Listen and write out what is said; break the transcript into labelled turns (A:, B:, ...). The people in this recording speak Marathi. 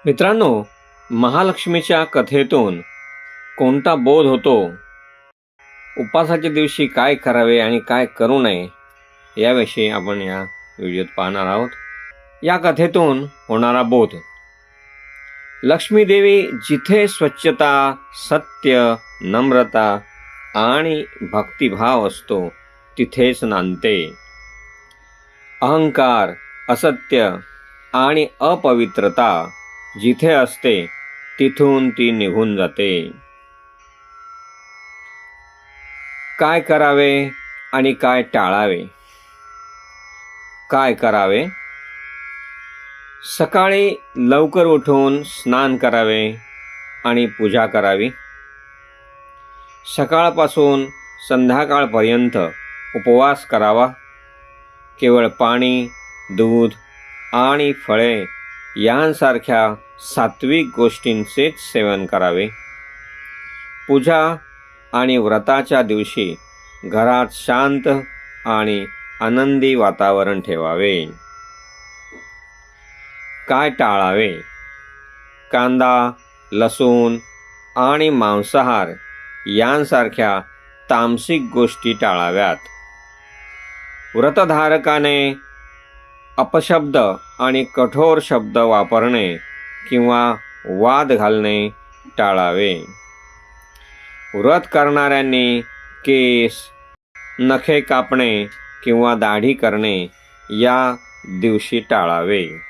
A: मित्रांनो, महालक्ष्मीच्या कथेतून कोणता बोध होतो, उपवासाच्या दिवशी काय करावे आणि काय करू नये याविषयी आपण या व्हिडिओत पाहणार आहोत. या कथेतून होणारा बोध. लक्ष्मी देवी जिथे स्वच्छता, सत्य, नम्रता आणि भक्तिभाव असतो तिथेच नांदते. अहंकार, असत्य आणि अपवित्रता जिथे असते तिथून ती निघून जाते. काय करावे आणि काय टाळावे? काय करावे? सकाळी लवकर उठून स्नान करावे आणि पूजा करावी. सकाळपासून संध्याकाळपर्यंत उपवास करावा. केवळ पाणी, दूध आणि फळे यांसारख्या सात्विक गोष्टींचेच सेवन करावे. पूजा आणि व्रताच्या दिवशी घरात शांत आणि आनंदी वातावरण ठेवावे. काय टाळावे? कांदा, लसूण आणि मांसाहार यांसारख्या तामसिक गोष्टी टाळाव्यात. व्रतधारकाने अपशब्द आणि कठोर शब्द वापरणे किंवा वाद घालणे टाळावे. व्रत करणाऱ्यांनी केस, नखे कापणे किंवा दाढी करणे या दिवशी टाळावे.